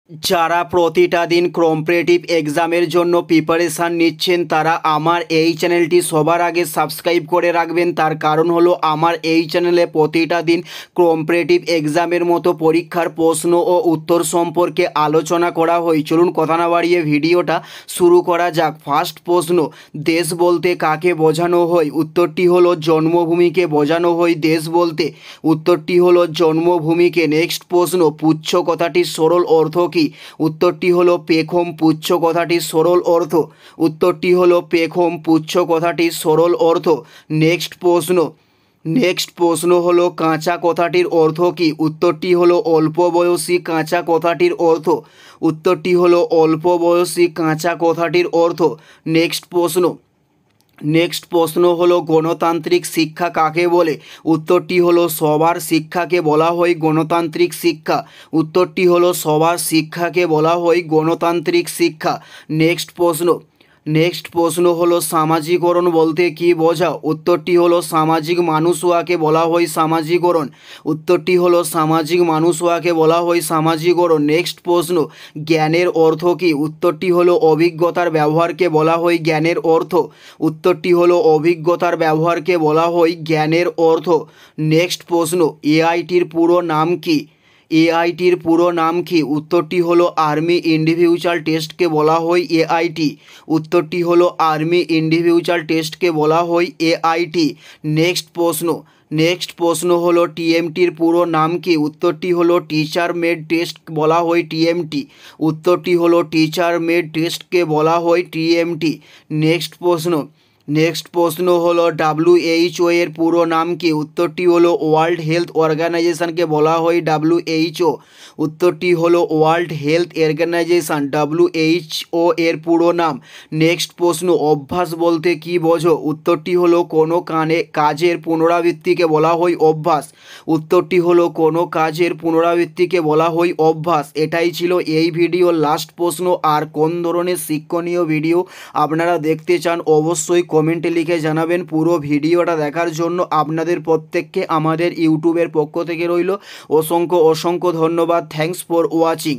যারা প্রতিটা দিন কম্পিটিটিভ এক্সামের জন্য প্রিপারেশান নিচ্ছেন তারা আমার এই চ্যানেলটি সবার আগে সাবস্ক্রাইব করে রাখবেন। তার কারণ হলো আমার এই চ্যানেলে প্রতিটা দিন কম্পিটিটিভ এক্সামের মতো পরীক্ষার প্রশ্ন ও উত্তর সম্পর্কে আলোচনা করা হয়। চলুন কথা না বাড়িয়ে ভিডিওটা শুরু করা যাক। ফার্স্ট প্রশ্ন, দেশ বলতে কাকে বোঝানো হয়? উত্তরটি হলো জন্মভূমিকে বোঝানো হয় দেশ বলতে। উত্তরটি হলো জন্মভূমিকে। নেক্সট প্রশ্ন, পুচ্ছ কথাটির সরল অর্থ কি? উত্তরটি হলো পেখম। পুচ্ছ কথাটির সরল অর্থ। উত্তরটি হলো পেখম। পুচ্ছ কথাটির সরল অর্থ। নেক্সট প্রশ্ন হলো কাঁচা কথাটির অর্থ কি? উত্তরটি হলো অল্প বয়সী। কাঁচা কথাটির অর্থ। উত্তরটি হলো অল্প বয়সী। কাঁচা কথাটির অর্থ। নেক্সট প্রশ্ন হলো গণতান্ত্রিক শিক্ষা কাকে বলে? উত্তরটি হলো সবার শিক্ষাকে বলা হয় গণতান্ত্রিক শিক্ষা। উত্তরটি হলো সবার শিক্ষাকে বলা হয় গণতান্ত্রিক শিক্ষা। নেক্সট প্রশ্ন হলো সামাজিকরণ বলতে কী বোঝাও? উত্তরটি হলো সামাজিক মানুষ হওয়াকে বলা হয় সামাজিকরণ। উত্তরটি হলো সামাজিক মানুষ হওয়াকে বলা হয় সামাজিকরণ। নেক্সট প্রশ্ন, জ্ঞানের অর্থ কী? উত্তরটি হলো অভিজ্ঞতার ব্যবহারকে বলা হয় জ্ঞানের অর্থ। উত্তরটি হলো অভিজ্ঞতার ব্যবহারকে বলা হয় জ্ঞানের অর্থ। নেক্সট প্রশ্ন, এআইটির পুরো নাম কি? এআইটির পুরো নাম কি? উত্তরটি হলো আর্মি ইন্ডিভিজুয়াল টেস্টকে বলা হয় এআইটি। উত্তরটি হলো আর্মি ইন্ডিভিজুয়াল টেস্টকে বলা হয় এআইটি। নেক্সট প্রশ্ন হলো টিএমটির পুরো নাম কি? উত্তরটি হলো টিচার মেড টেস্ট বলা হয় টিএমটি। উত্তরটি হলো টিচার মেড টেস্টকে বলা হয় টিএমটি। নেক্সট প্রশ্ন হলো ডাব্লিউএইচও এর পুরো নাম কি? উত্তরটি হলো ওয়ার্ল্ড হেলথ অর্গানাইজেশনকে বলা হয় ডাব্লিউএইচও। উত্তরটি হলো ওয়ার্ল্ড হেলথ অর্গানাইজেশন। ডাব্লিউএইচও এর পুরো নাম। নেক্সট প্রশ্ন, অভ্যাস বলতে কী বোঝো? উত্তরটি হলো কোনো কাজের পুনরাবৃত্তিকে বলা হয় অভ্যাস। উত্তরটি হলো কোনো কাজের পুনরাবৃত্তিকে বলা হয় অভ্যাস। এটাই ছিল এই ভিডিওর লাস্ট প্রশ্ন। আর কোন ধরনের শিক্ষণীয় ভিডিও আপনারা দেখতে চান অবশ্যই কমেন্টে লিখে জানাবেন। পুরো ভিডিওটা দেখার জন্য আপনাদের প্রত্যেককে আমাদের ইউটিউবের পক্ষ থেকে রইল অসংখ্য ধন্যবাদ। Thanks for watching.